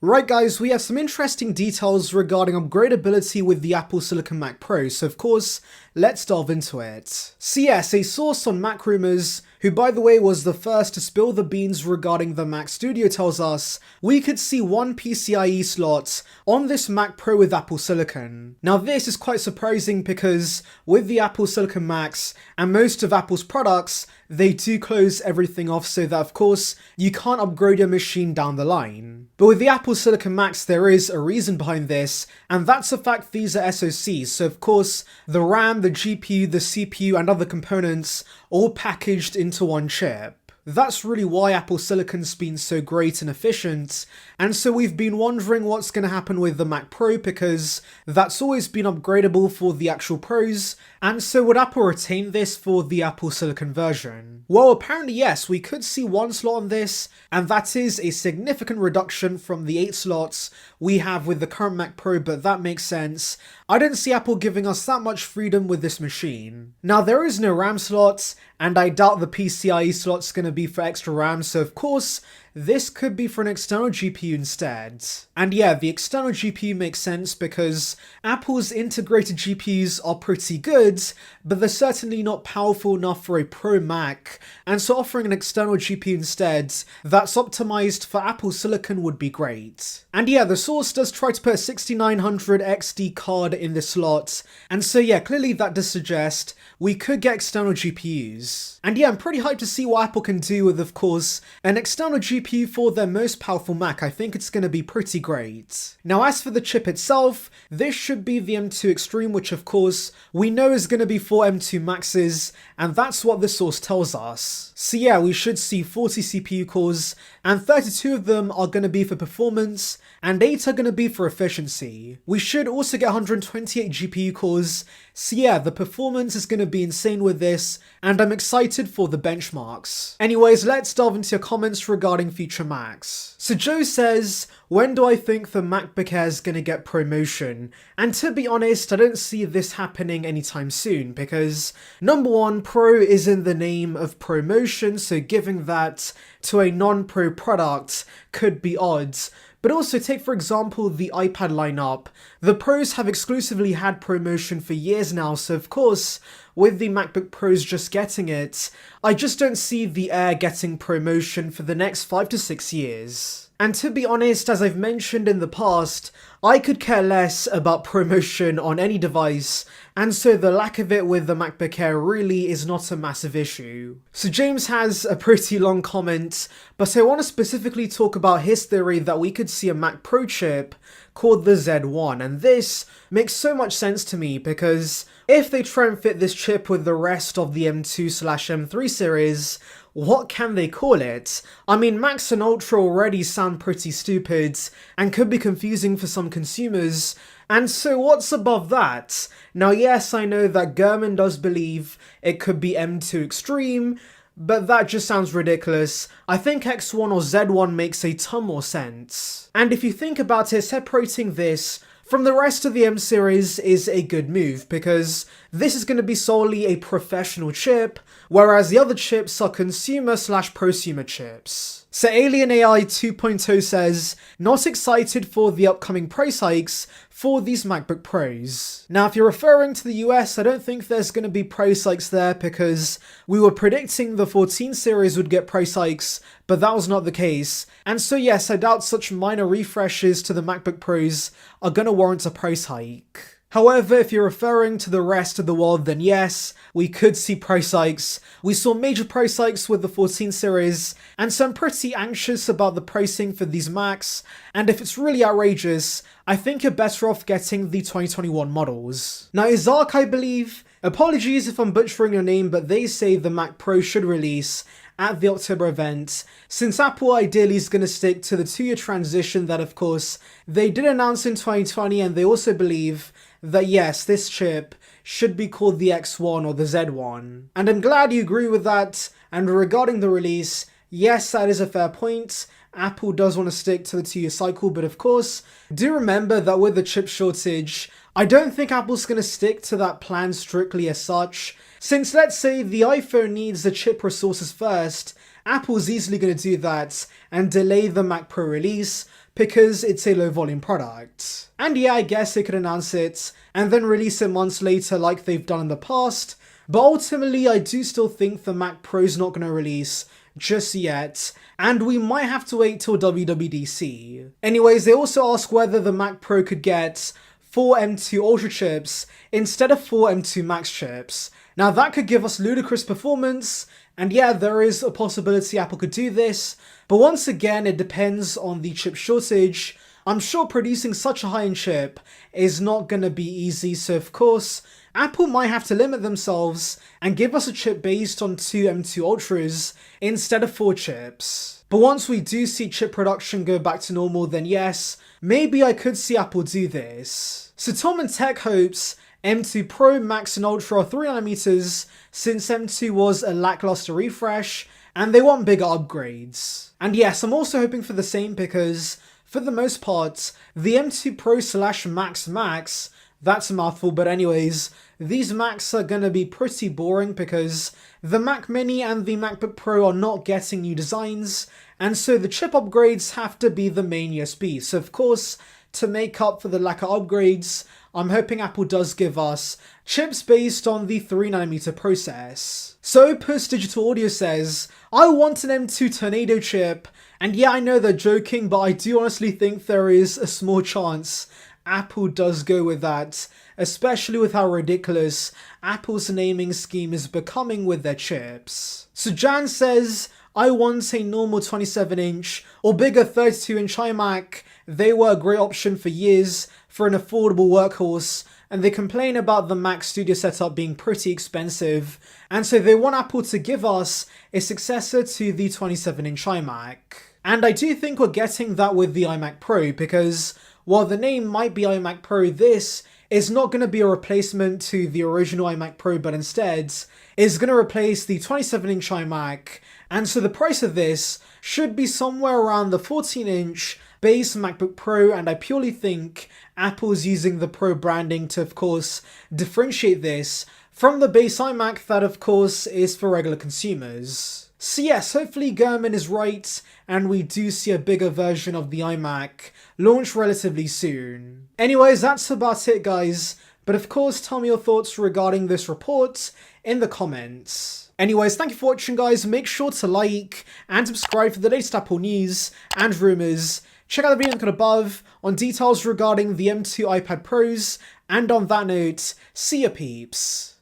Right guys, we have some interesting details regarding upgradability with the Apple Silicon Mac Pro, so of course, let's delve into it. So yes, a source on Mac Rumors, who by the way was the first to spill the beans regarding the Mac Studio, tells us we could see one PCIe slot on this Mac Pro with Apple Silicon. Now this is quite surprising because with the Apple Silicon Macs and most of Apple's products, they do close everything off so that of course you can't upgrade your machine down the line. But with the Apple Silicon Macs there is a reason behind this, and that's the fact these are SoCs, so of course the RAM, the GPU, the CPU and other components all packaged into one chip. That's really why Apple Silicon's been so great and efficient, and so we've been wondering what's going to happen with the Mac Pro because that's always been upgradable for the actual Pros, and so would Apple retain this for the Apple Silicon version? Well, apparently yes, we could see one slot on this, and that is a significant reduction from the 8 slots we have with the current Mac Pro, but that makes sense. I don't see Apple giving us that much freedom with this machine. Now there is no RAM slot, and I doubt the PCIe slot's going to be for extra RAM, so of course this could be for an external GPU instead. And yeah, the external GPU makes sense because Apple's integrated GPUs are pretty good, but they're certainly not powerful enough for a Pro Mac, and so offering an external GPU instead that's optimized for Apple Silicon would be great. And yeah, the source does try to put a 6900 XD card in this slot, and so yeah, clearly that does suggest we could get external GPUs. And yeah, I'm pretty hyped to see what Apple can do with, of course, an external GPU for their most powerful Mac. I think it's going to be pretty great. Now as for the chip itself, this should be the M2 Extreme, which of course we know is going to be for M2 Maxes, and that's what the source tells us. So yeah, we should see 40 CPU cores, and 32 of them are going to be for performance, and 8 are going to be for efficiency. We should also get 128 GPU cores, so yeah, the performance is going to be insane with this, and I'm excited for the benchmarks. Anyways, let's delve into your comments regarding future Macs. So Joe says, when do I think the MacBook Air is going to get promotion? And to be honest, I don't see this happening anytime soon because number one, Pro is in the name of promotion, so giving that to a non-Pro product could be odd. But also take for example the iPad lineup. The Pros have exclusively had promotion for years now, so of course with the MacBook Pros just getting it, I just don't see the Air getting promotion for the next 5 to 6 years. And to be honest, as I've mentioned in the past, I could care less about promotion on any device, and so the lack of it with the MacBook Air really is not a massive issue. So James has a pretty long comment, but I want to specifically talk about his theory that we could see a Mac Pro chip called the Z1, and this makes so much sense to me because if they try and fit this chip with the rest of the M2/M3 series, what can they call it? I mean, Max and Ultra already sound pretty stupid and could be confusing for some consumers, and so what's above that? Now yes, I know that Gurman does believe it could be M2 Extreme, but that just sounds ridiculous. I think X1 or Z1 makes a ton more sense. And if you think about it, separating this from the rest of the M series is a good move because this is going to be solely a professional chip, whereas the other chips are consumer/prosumer chips. So Alien AI 2.0 says, not excited for the upcoming price hikes for these MacBook Pros. Now if you're referring to the US, I don't think there's going to be price hikes there because we were predicting the 14 series would get price hikes, but that was not the case. And so yes, I doubt such minor refreshes to the MacBook Pros are going to warrant a price hike. However, if you're referring to the rest of the world, then yes, we could see price hikes. We saw major price hikes with the 14 series, and so I'm pretty anxious about the pricing for these Macs, and if it's really outrageous, I think you're better off getting the 2021 models. Now Isaac, I believe, apologies if I'm butchering your name, but they say the Mac Pro should release at the October event, since Apple ideally is going to stick to the 2-year transition that of course they did announce in 2020, and they also believe that yes, this chip should be called the X1 or the Z1. And I'm glad you agree with that, and regarding the release, yes, that is a fair point. Apple does want to stick to the 2-year cycle, but of course, do remember that with the chip shortage, I don't think Apple's going to stick to that plan strictly as such, since let's say the iPhone needs the chip resources first, Apple's easily going to do that and delay the Mac Pro release, because it's a low volume product. And yeah, I guess they could announce it and then release it months later like they've done in the past, but ultimately I do still think the Mac Pro's not going to release just yet, and we might have to wait till WWDC. Anyways, they also ask whether the Mac Pro could get 4 M2 Ultra chips instead of 4 M2 Max chips. Now that could give us ludicrous performance, and yeah, there is a possibility Apple could do this, but once again it depends on the chip shortage. I'm sure producing such a high-end chip is not going to be easy, so of course Apple might have to limit themselves and give us a chip based on 2 M2 Ultras instead of 4 chips. But once we do see chip production go back to normal, then yes, maybe I could see Apple do this. So Tom and Tech hopes M2 Pro, Max and Ultra are 3nm since M2 was a lackluster refresh and they want bigger upgrades. And yes, I'm also hoping for the same because for the most part, the M2 Pro/Max Max, that's a mouthful, but anyways, these Macs are gonna be pretty boring because the Mac Mini and the MacBook Pro are not getting new designs, and so the chip upgrades have to be the main USB. So of course, to make up for the lack of upgrades, I'm hoping Apple does give us chips based on the 3nm process. So Opus Digital Audio says, I want an M2 Tornado chip, and yeah, I know they're joking, but I do honestly think there is a small chance Apple does go with that, especially with how ridiculous Apple's naming scheme is becoming with their chips. So Jan says, I want a normal 27-inch or bigger 32-inch iMac. They were a great option for years for an affordable workhorse, and they complain about the Mac Studio setup being pretty expensive, and so they want Apple to give us a successor to the 27-inch iMac. And I do think we're getting that with the iMac Pro, because while the name might be iMac Pro, this is not going to be a replacement to the original iMac Pro, but instead is going to replace the 27-inch iMac, and so the price of this should be somewhere around the 14-inch base MacBook Pro, and I purely think Apple's using the Pro branding to, of course, differentiate this from the base iMac that, of course, is for regular consumers. So yes, hopefully Gurman is right, and we do see a bigger version of the iMac launch relatively soon. Anyways, that's about it, guys, but of course, tell me your thoughts regarding this report in the comments. Anyways, thank you for watching, guys. Make sure to like and subscribe for the latest Apple news and rumours. Check out the video link above on details regarding the M2 iPad Pros, and on that note, see ya peeps.